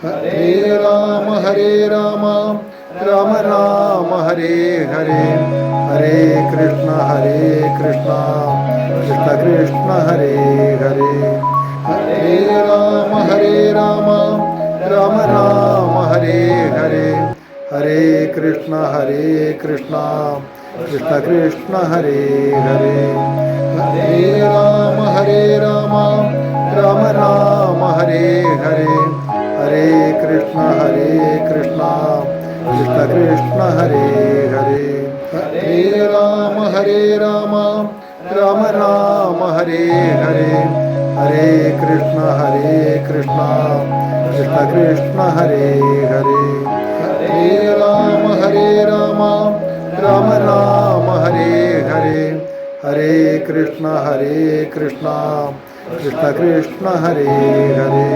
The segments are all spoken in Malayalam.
ഹരേ രാമ രാമ രാമ ഹരേ ഹരേ, ഹരേ കൃഷ്ണ കൃഷ്ണ കൃഷ്ണ ഹരേ ഹരേ. ഹരേ രാമ രാമ രാമ ഹരേ ഹരേ, ഹരേ കൃഷ്ണ കൃഷ്ണ കൃഷ്ണ ഹരേ ഹരേ. ഹരേ രാമ രാമ ഹരേ ഹരേ, ഹരേ കൃഷ്ണ കൃഷ്ണ കൃഷ്ണ ഹരേ ഹരേ. ഹരേ രാമ രാമ ഹരേ ഹരേ, ഹരേ കൃഷ്ണ കൃഷ്ണ കൃഷ്ണ ഹരേ ഹരേ. ഹരേ രാമ രാമ ഹരേ ഹരേ, ഹരേ കൃഷ്ണ കൃഷ്ണ കൃഷ്ണ ഹരേ ഹരേ.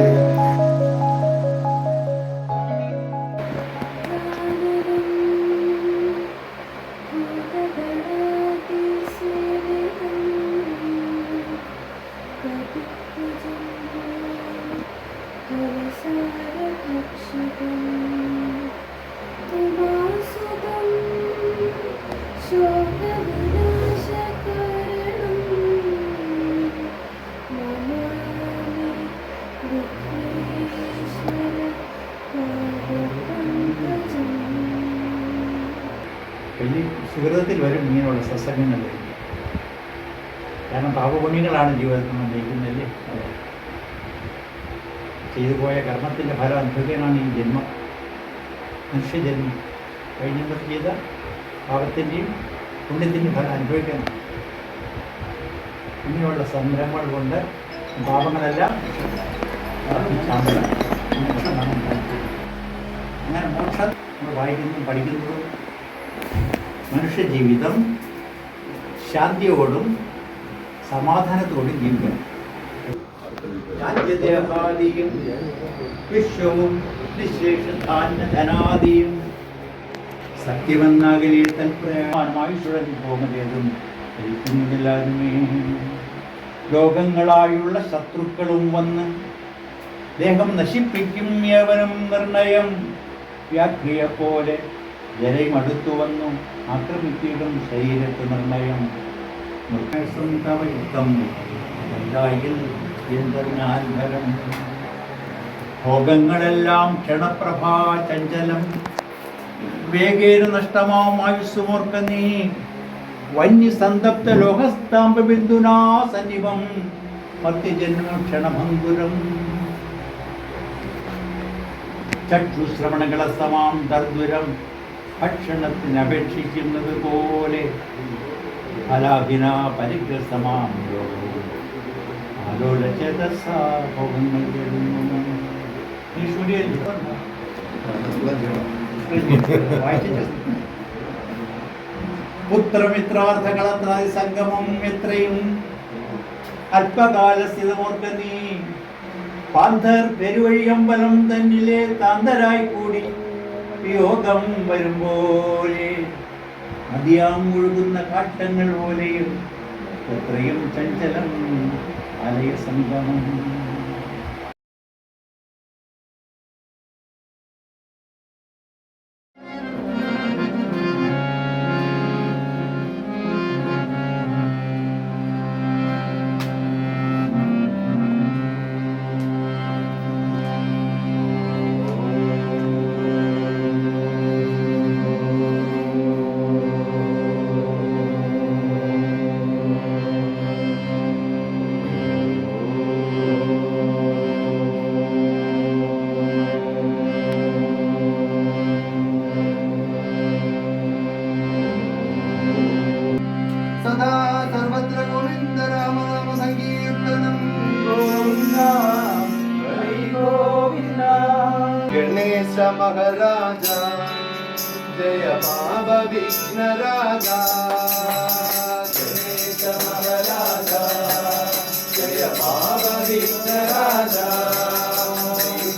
വലിയ സുഹൃതത്തിൽ വരും ഇങ്ങനെയുള്ള സത്സംഗങ്ങൾ. കാരണം പാപപുണ്യങ്ങളാണ് ജീവിതത്തിൽ നമ്മൾ ജയിക്കുന്നതല്ലേ. ചെയ്തു പോയ കർമ്മത്തിൻ്റെ ഫലം അനുഭവിക്കാനാണ് ഈ ജന്മം, മനുഷ്യജന്മം. കഴിഞ്ഞപ്പോൾ ചെയ്ത പാപത്തിൻ്റെയും പുണ്യത്തിൻ്റെയും ഫലം അനുഭവിക്കണം. ഇങ്ങനെയുള്ള സംരംഭങ്ങൾ കൊണ്ട് പാപങ്ങളെല്ലാം അങ്ങനെ മോക്ഷം നമ്മൾ വായിക്കുന്നതും പഠിക്കുന്നതും മനുഷ്യജീവിതം ശാന്തിയോടും സമാധാനത്തോടും ജീവിക്കണം. രാജ്യദേഹാദിയും വിശ്വവും നിശേഷധാന്യധനാദിയും സത്യമെന്നാകലേ തൽപ്രയാണമായുഷുഴൽ പോകുന്നതും ധരിക്കുന്നില്ലാതുമേ. ലോകങ്ങളായുള്ള ശത്രുക്കളും വന്ന് ദേഹം നശിപ്പിക്കും യവനം നിർണയം. വ്യാഘ്രിയെ പോലെ ജലമടുത്തു വന്നു ആക്രമിച്ചിടും ശരീരത്ത് നിർണയം. ഭോഗങ്ങളെല്ലാം ക്ഷണപ്രഭാ ചഞ്ചലം. വേഗേന നഷ്ടമാം ആയുസ്സുമോർക്ക നീ. വന്യസന്തപ്ത ലോകസ്താംബ ബിന്ദുനാ സന്നിഭം മർത്യജന്മ ക്ഷണഭംഗുരം. ചക്ഷുശ്രവണങ്ങളെ സമാം ദർദുരം ഭക്ഷണത്തിന് അപേക്ഷിക്കുന്നത് പോലെ. ഫലാഭിന പരിഗ്രസമാം ആലോലചേതസാഭോഗങ്ങൾ വരുന്നു. പുത്രമിത്രാർത്ഥകളത്ര സംഗമം എത്രയും അല്പകാലസ്ഥിതമോർക്ക നീ. പാന്തർ പെരുവഴിയമ്പലം തന്നിലെ താന്തരായി കൂടി വിയോഗം വരുമ്പോലെ. നദിയാം ഒഴുകുന്ന കാട്ടങ്ങൾ പോലെയും എത്രയും ചഞ്ചലം ആലയ സംഗമം. गणेश महाराजा जय पाप विघ्न राजा. गणेश महाराजा जय पाप विघ्न राजा.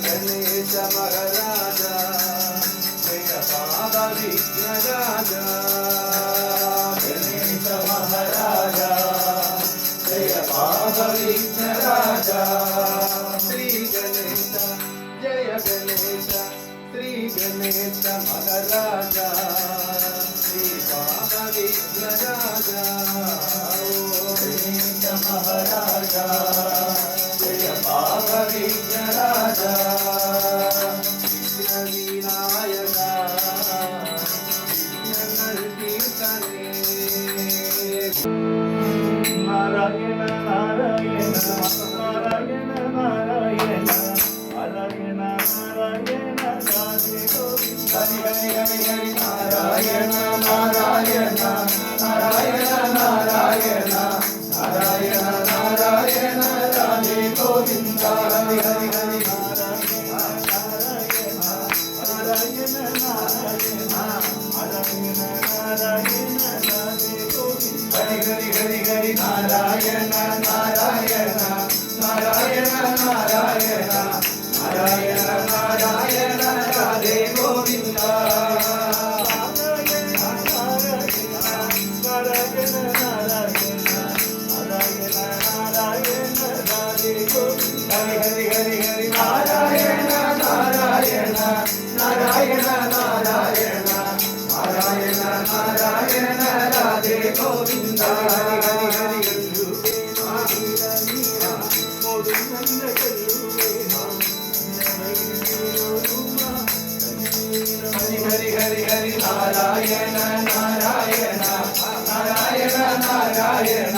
गणेश महाराजा जय पाप विघ्न राजा. गणेश महाराजा जय पाप विघ्न राजा. श्री गणेश जय गणेश श्री गणेश महाराजा श्री बाबा विघ्नराजा गणेश महाराजा जय बाबा विघ्नराजा विघ्न विनायका विघ्नങ്ങൾ തീർക്കണേ നാരായണ നാരായണ നാരായണ നാരായണ നാരായണ നാരായണ രാധേ ഗോവിന്ദ ഹരി ഹരി ഹരി ഹരി നാരായണ നാരായണ നാരായണ നാരായണ നാരായണ നാരായണ രാധേ ഗോവിന്ദ ഹരി ഹരി ഹരി നാരായണ നാരായണ നാരായണ നാരായണ നാരായണ നാരായണ രാധേ ഗോവിന്ദ ഹരി ഹരി ഹരി ഹരി നാരായണ നാരായണ നാരായണ നാരായണ നാരായണ നാരായണ രാധേ ഗോവിന്ദ ഹരി ഹരി ഹരി ഹരി നാരായണ നാരായണ നാരായണ നാരായണ നാരായണ നാരായണ രാധേ ഗോവിന്ദ ഹരി ഹരി ഹരി ഹരി ഹരി ഹരി ഹരി നാരായണ നാരായണ നാരായണ നാരായണ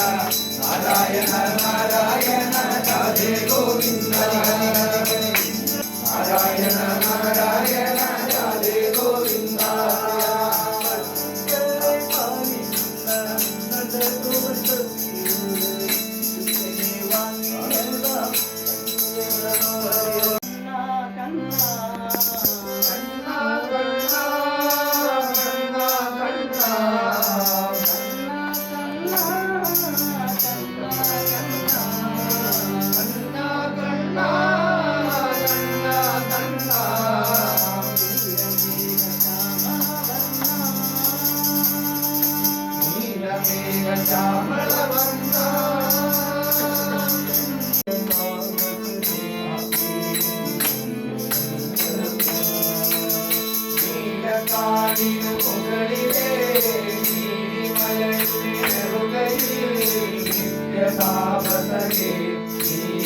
നാരായണ നാരായണ രാധേ ഗോവിന്ദ ഹരി ഹരി ഹരി നാരായണ നാരായണ രാധേ ഗോവിന്ദ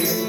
ിൽ